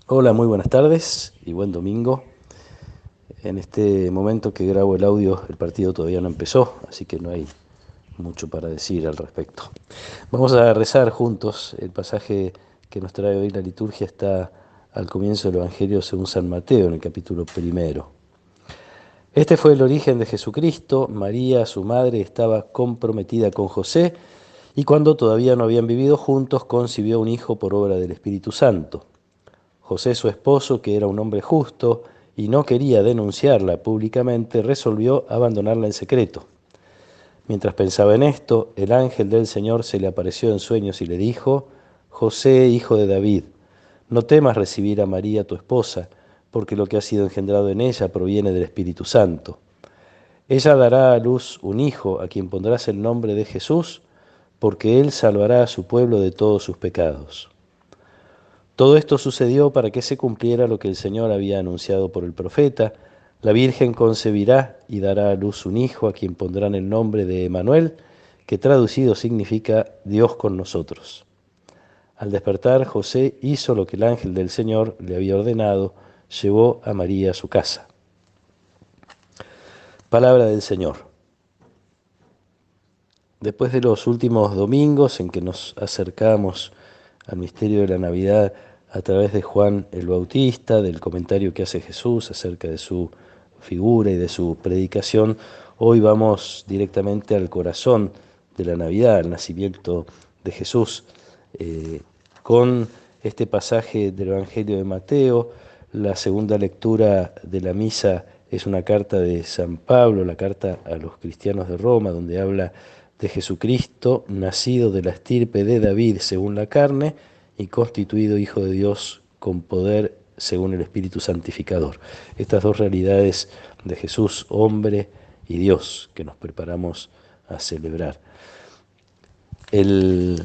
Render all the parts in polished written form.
Hola, muy buenas tardes y buen domingo. En este momento que grabo el audio, el partido todavía no empezó, así que no hay mucho para decir al respecto. Vamos a rezar juntos. El pasaje que nos trae hoy la liturgia está al comienzo del Evangelio según San Mateo, en el capítulo primero. Este fue el origen de Jesucristo. María, su madre, estaba comprometida con José y cuando todavía no habían vivido juntos, concibió un hijo por obra del Espíritu Santo. José, su esposo, que era un hombre justo y no quería denunciarla públicamente, resolvió abandonarla en secreto. Mientras pensaba en esto, el ángel del Señor se le apareció en sueños y le dijo: José, hijo de David, no temas recibir a María tu esposa, porque lo que ha sido engendrado en ella proviene del Espíritu Santo. Ella dará a luz un hijo a quien pondrás el nombre de Jesús, porque él salvará a su pueblo de todos sus pecados. Todo esto sucedió para que se cumpliera lo que el Señor había anunciado por el profeta: la Virgen concebirá y dará a luz un hijo a quien pondrán el nombre de Emanuel, que traducido significa Dios con nosotros. Al despertar, José hizo lo que el ángel del Señor le había ordenado, llevó a María a su casa. Palabra del Señor. Después de los últimos domingos en que nos acercamos al misterio de la Navidad a través de Juan el Bautista, del comentario que hace Jesús acerca de su figura y de su predicación, hoy vamos directamente al corazón de la Navidad, al nacimiento de Jesús, con este pasaje del Evangelio de Mateo. La segunda lectura de la misa es una carta de San Pablo, la carta a los cristianos de Roma, donde habla de Jesucristo, nacido de la estirpe de David según la carne y constituido Hijo de Dios con poder según el Espíritu Santificador. Estas dos realidades de Jesús, hombre y Dios, que nos preparamos a celebrar. El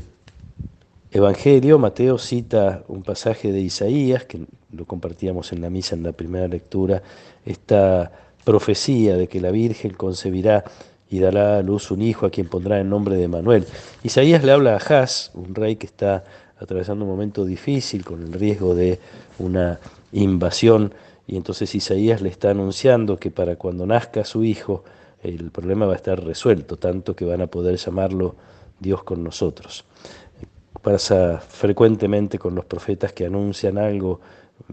Evangelio, Mateo cita un pasaje de Isaías, que lo compartíamos en la misa en la primera lectura, esta profecía de que la Virgen concebirá y dará a luz un hijo a quien pondrá el nombre de Manuel. Isaías le habla a Ahaz, un rey que está atravesando un momento difícil con el riesgo de una invasión, y entonces Isaías le está anunciando que para cuando nazca su hijo el problema va a estar resuelto, tanto que van a poder llamarlo Dios con nosotros. Pasa frecuentemente con los profetas que anuncian algo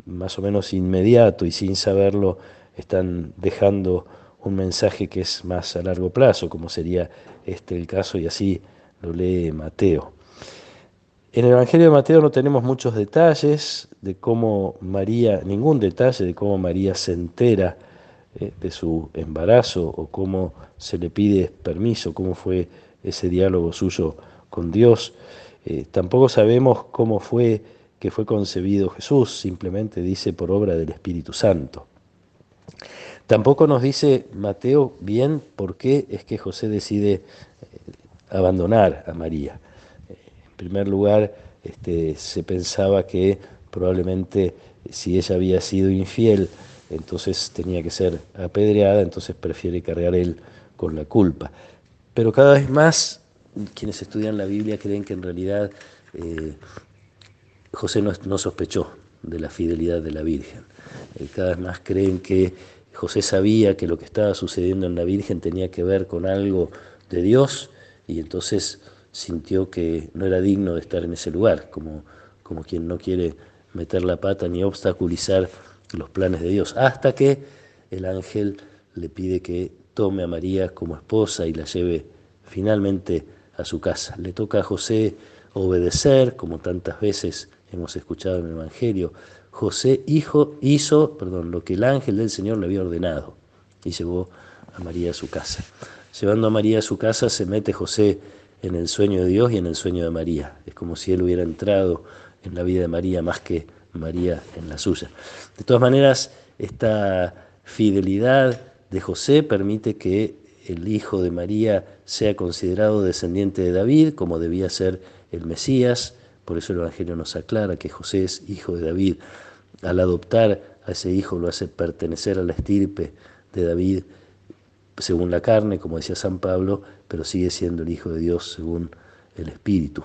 más o menos inmediato y sin saberlo están dejando un mensaje que es más a largo plazo, como sería este el caso, y así lo lee Mateo. En el Evangelio de Mateo no tenemos muchos detalles de cómo María, ningún detalle de cómo María se entera de su embarazo o cómo se le pide permiso, cómo fue ese diálogo suyo con Dios. Tampoco sabemos cómo fue que fue concebido Jesús, simplemente dice por obra del Espíritu Santo. Tampoco nos dice Mateo bien por qué es que José decide abandonar a María. En primer lugar, se pensaba que probablemente si ella había sido infiel, entonces tenía que ser apedreada, entonces prefiere cargar él con la culpa. Pero cada vez más quienes estudian la Biblia creen que en realidad José no sospechó de la fidelidad de la Virgen. Cada vez más creen que José sabía que lo que estaba sucediendo en la Virgen tenía que ver con algo de Dios y entonces sintió que no era digno de estar en ese lugar, como quien no quiere meter la pata ni obstaculizar los planes de Dios, hasta que el ángel le pide que tome a María como esposa y la lleve finalmente a su casa. Le toca a José obedecer, como tantas veces hemos escuchado en el Evangelio. José hizo lo que el ángel del Señor le había ordenado y llevó a María a su casa. Llevando a María a su casa se mete José en el sueño de Dios y en el sueño de María. Es como si él hubiera entrado en la vida de María más que María en la suya. De todas maneras, esta fidelidad de José permite que el hijo de María sea considerado descendiente de David, como debía ser el Mesías. Por eso el Evangelio nos aclara que José es hijo de David. Al adoptar a ese hijo lo hace pertenecer a la estirpe de David según la carne, como decía San Pablo, pero sigue siendo el Hijo de Dios según el Espíritu.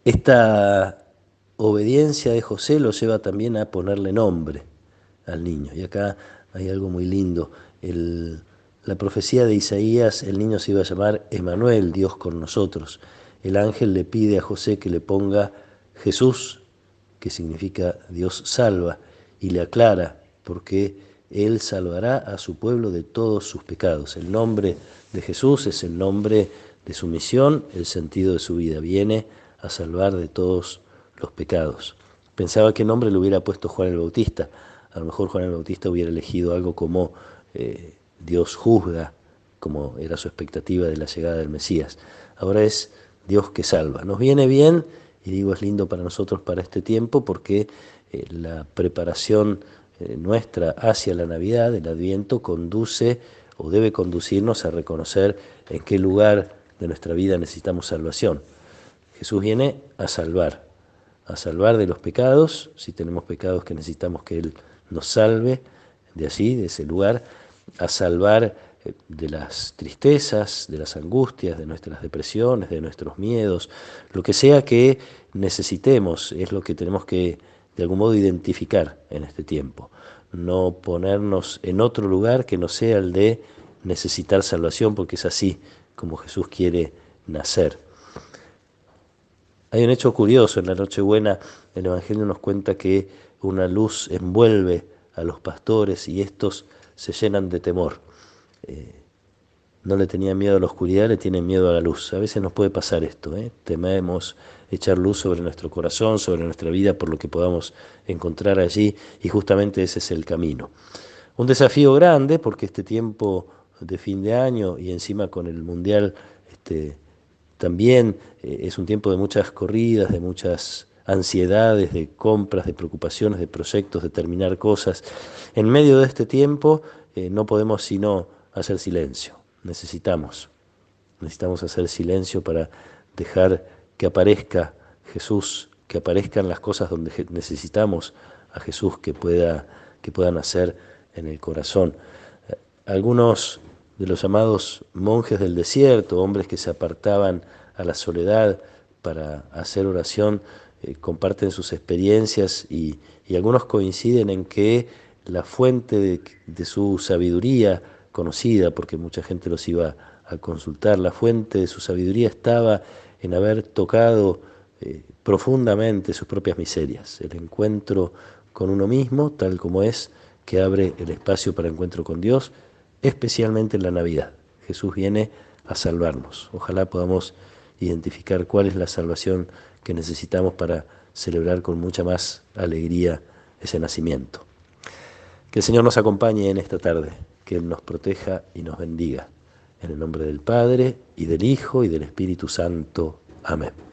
Esta obediencia de José lo lleva también a ponerle nombre al niño. Y acá hay algo muy lindo. La profecía de Isaías, el niño se iba a llamar Emanuel, Dios con nosotros. El ángel le pide a José que le ponga Jesús, que significa Dios salva, y le aclara porque Él salvará a su pueblo de todos sus pecados. El nombre de Jesús es el nombre de su misión, el sentido de su vida. Viene a salvar de todos los pecados. Pensaba qué nombre le hubiera puesto Juan el Bautista. A lo mejor Juan el Bautista hubiera elegido algo como Dios juzga, como era su expectativa de la llegada del Mesías. Ahora es Dios que salva. Nos viene bien, y digo es lindo para nosotros para este tiempo, porque la preparación nuestra hacia la Navidad, el Adviento, conduce o debe conducirnos a reconocer en qué lugar de nuestra vida necesitamos salvación. Jesús viene a salvar de los pecados, si tenemos pecados que necesitamos que Él nos salve de allí, de ese lugar, a salvar de las tristezas, de las angustias, de nuestras depresiones, de nuestros miedos, lo que sea que necesitemos, es lo que tenemos que de algún modo identificar en este tiempo. No ponernos en otro lugar que no sea el de necesitar salvación, porque es así como Jesús quiere nacer. Hay un hecho curioso en la Nochebuena, el Evangelio nos cuenta que una luz envuelve a los pastores y estos se llenan de temor. No le tenían miedo a la oscuridad, le tienen miedo a la luz. A veces nos puede pasar esto, tememos echar luz sobre nuestro corazón, sobre nuestra vida, por lo que podamos encontrar allí, y justamente ese es el camino. Un desafío grande, porque este tiempo de fin de año y encima con el Mundial también es un tiempo de muchas corridas, de muchas ansiedades, de compras, de preocupaciones, de proyectos, de terminar cosas. En medio de este tiempo no podemos sino hacer silencio. Necesitamos hacer silencio para dejar que aparezca Jesús, que aparezcan las cosas donde necesitamos a Jesús, que pueda nacer en el corazón. Algunos de los llamados monjes del desierto, hombres que se apartaban a la soledad para hacer oración, comparten sus experiencias y algunos coinciden en que la fuente de su sabiduría conocida, porque mucha gente los iba a consultar, la fuente de su sabiduría estaba en haber tocado profundamente sus propias miserias, el encuentro con uno mismo, tal como es, que abre el espacio para encuentro con Dios, especialmente en la Navidad. Jesús viene a salvarnos. Ojalá podamos identificar cuál es la salvación que necesitamos para celebrar con mucha más alegría ese nacimiento. Que el Señor nos acompañe en esta tarde, que Él nos proteja y nos bendiga. En el nombre del Padre, y del Hijo, y del Espíritu Santo. Amén.